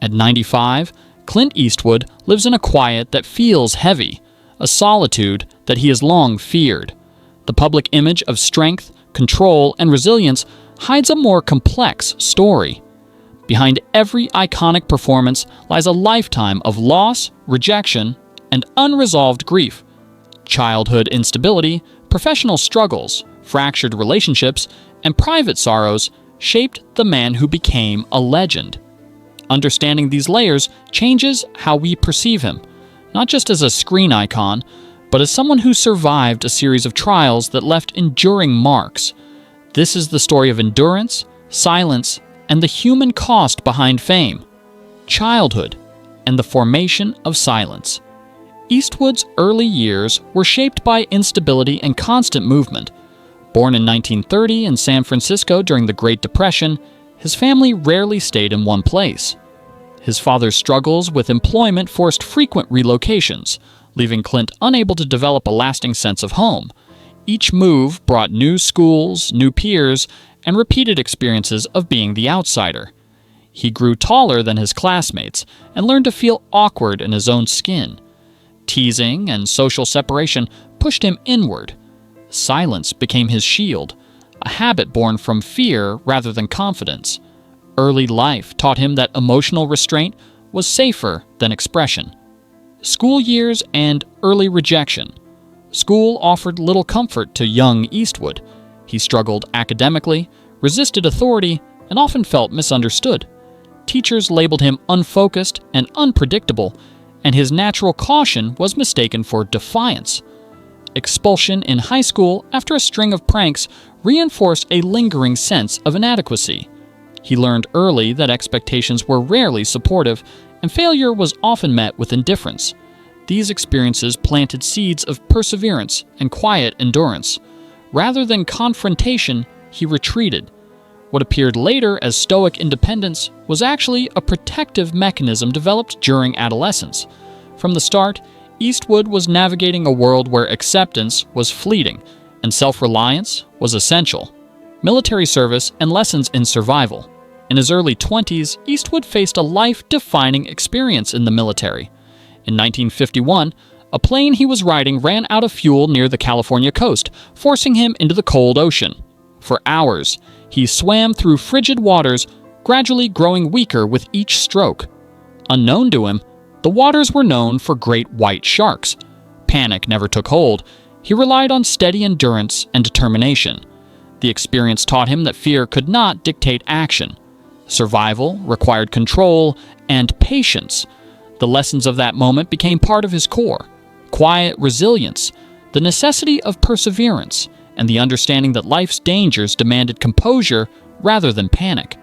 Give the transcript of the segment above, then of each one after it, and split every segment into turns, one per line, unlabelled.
At 95, Clint Eastwood lives in a quiet that feels heavy, a solitude that he has long feared. The public image of strength, control, and resilience hides a more complex story. Behind every iconic performance lies a lifetime of loss, rejection, and unresolved grief. Childhood instability, professional struggles, fractured relationships, and private sorrows shaped the man who became a legend. Understanding these layers changes how we perceive him, not just as a screen icon, but as someone who survived a series of trials that left enduring marks. This is the story of endurance, silence, and the human cost behind fame, childhood, and the formation of silence. Eastwood's early years were shaped by instability and constant movement. Born in 1930 in San Francisco during the Great Depression, his family rarely stayed in one place. His father's struggles with employment forced frequent relocations, leaving Clint unable to develop a lasting sense of home. Each move brought new schools, new peers, and repeated experiences of being the outsider. He grew taller than his classmates and learned to feel awkward in his own skin. Teasing and social separation pushed him inward. Silence became his shield, a habit born from fear rather than confidence. Early life taught him that emotional restraint was safer than expression. School years and early rejection. School offered little comfort to young Eastwood. He struggled academically, resisted authority, and often felt misunderstood. Teachers labeled him unfocused and unpredictable, and his natural caution was mistaken for defiance. Expulsion in high school after a string of pranks reinforced a lingering sense of inadequacy. He learned early that expectations were rarely supportive, and failure was often met with indifference. These experiences planted seeds of perseverance and quiet endurance. Rather than confrontation, he retreated. What appeared later as stoic independence was actually a protective mechanism developed during adolescence. From the start, Eastwood was navigating a world where acceptance was fleeting and self-reliance was essential. Military service and lessons in survival. In his early 20s, Eastwood faced a life-defining experience in the military. In 1951, a plane he was riding ran out of fuel near the California coast, forcing him into the cold ocean. For hours, he swam through frigid waters, gradually growing weaker with each stroke. Unknown to him, the waters were known for great white sharks. Panic never took hold. He relied on steady endurance and determination. The experience taught him that fear could not dictate action. Survival required control and patience. The lessons of that moment became part of his core. Quiet resilience, the necessity of perseverance, and the understanding that life's dangers demanded composure rather than panic.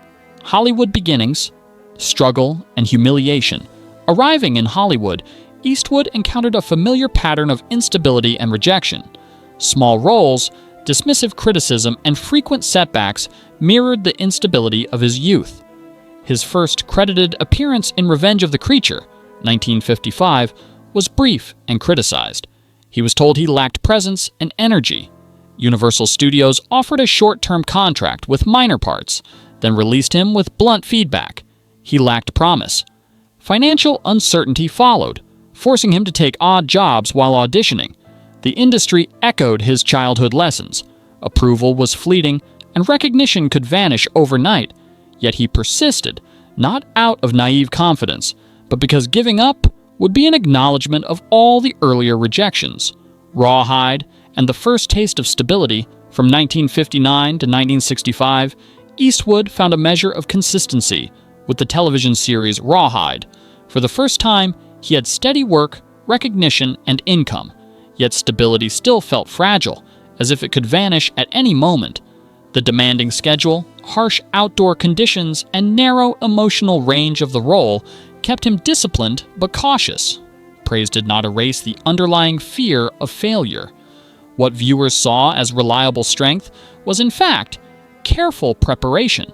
Hollywood beginnings, struggle, and humiliation. Arriving in Hollywood, Eastwood encountered a familiar pattern of instability and rejection. Small roles, dismissive criticism, and frequent setbacks mirrored the instability of his youth. His first credited appearance in Revenge of the Creature, 1955, was brief and criticized. He was told he lacked presence and energy. Universal Studios offered a short-term contract with minor parts, then released him with blunt feedback. He lacked promise. Financial uncertainty followed, forcing him to take odd jobs while auditioning. The industry echoed his childhood lessons. Approval was fleeting, and recognition could vanish overnight. Yet he persisted, not out of naive confidence, but because giving up would be an acknowledgement of all the earlier rejections. Rawhide and the first taste of stability, from 1959 to 1965, Eastwood found a measure of consistency with the television series Rawhide. For the first time, he had steady work, recognition, and income, yet stability still felt fragile, as if it could vanish at any moment. The demanding schedule, harsh outdoor conditions, and narrow emotional range of the role kept him disciplined but cautious. Praise did not erase the underlying fear of failure. What viewers saw as reliable strength was, in fact, careful preparation,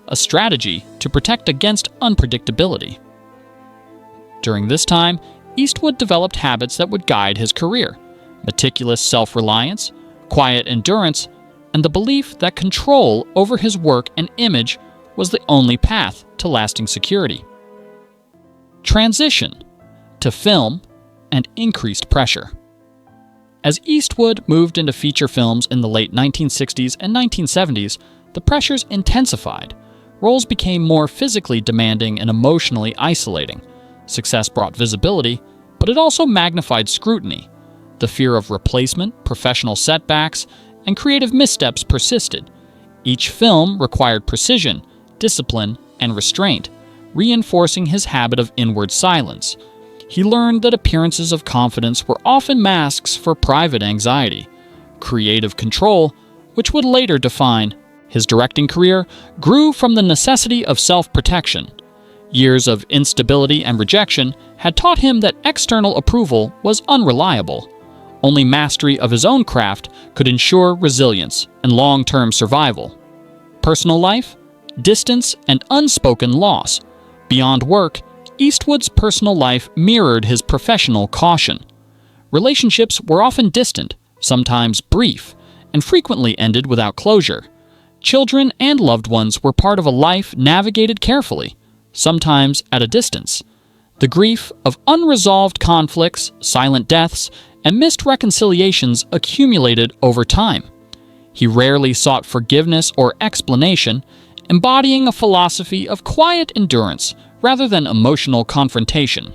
a strategy to protect against unpredictability. During this time, Eastwood developed habits that would guide his career: meticulous self-reliance, quiet endurance, and the belief that control over his work and image was the only path to lasting security. Transition to film and increased pressure. As Eastwood moved into feature films in the late 1960s and 1970s, the pressures intensified. Roles became more physically demanding and emotionally isolating. Success brought visibility, but it also magnified scrutiny. The fear of replacement, professional setbacks, and creative missteps persisted. Each film required precision, discipline, and restraint, reinforcing his habit of inward silence. He learned that appearances of confidence were often masks for private anxiety. Creative control, which would later define his directing career, grew from the necessity of self-protection. Years of instability and rejection had taught him that external approval was unreliable. Only mastery of his own craft could ensure resilience and long-term survival. Personal life, distance, and unspoken loss. Beyond work, Eastwood's personal life mirrored his professional caution. Relationships were often distant, sometimes brief, and frequently ended without closure. Children and loved ones were part of a life navigated carefully, sometimes at a distance. The grief of unresolved conflicts, silent deaths, and missed reconciliations accumulated over time. He rarely sought forgiveness or explanation, embodying a philosophy of quiet endurance rather than emotional confrontation.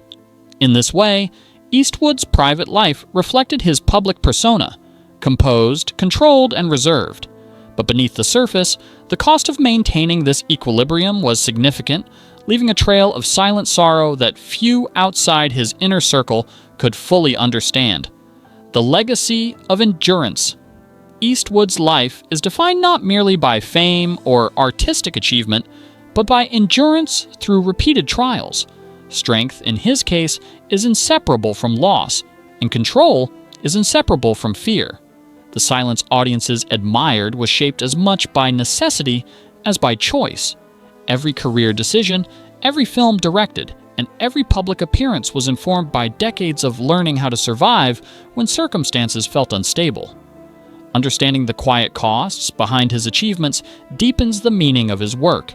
In this way, Eastwood's private life reflected his public persona, composed, controlled, and reserved. But beneath the surface, the cost of maintaining this equilibrium was significant, leaving a trail of silent sorrow that few outside his inner circle could fully understand. The legacy of endurance. Eastwood's life is defined not merely by fame or artistic achievement, but by endurance through repeated trials. Strength, in his case, is inseparable from loss, and control is inseparable from fear. The silence audiences admired was shaped as much by necessity as by choice. Every career decision, every film directed, and every public appearance was informed by decades of learning how to survive when circumstances felt unstable. Understanding the quiet costs behind his achievements deepens the meaning of his work.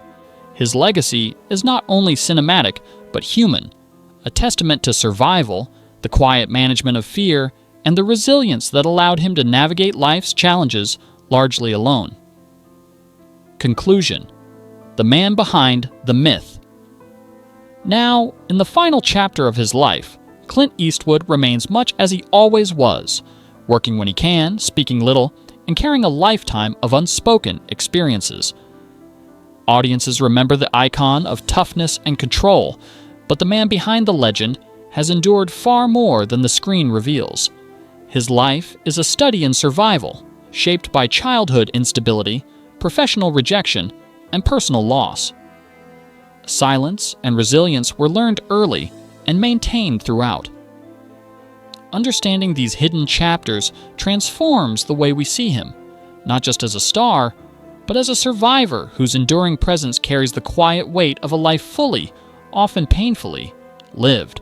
His legacy is not only cinematic, but human, a testament to survival, the quiet management of fear, and the resilience that allowed him to navigate life's challenges largely alone. Conclusion: the man behind the myth. Now, in the final chapter of his life, Clint Eastwood remains much as he always was, working when he can, speaking little, and carrying a lifetime of unspoken experiences. Audiences remember the icon of toughness and control, but the man behind the legend has endured far more than the screen reveals. His life is a study in survival, shaped by childhood instability, professional rejection, and personal loss. Silence and resilience were learned early and maintained throughout. Understanding these hidden chapters transforms the way we see him, not just as a star, but as a survivor whose enduring presence carries the quiet weight of a life fully, often painfully, lived.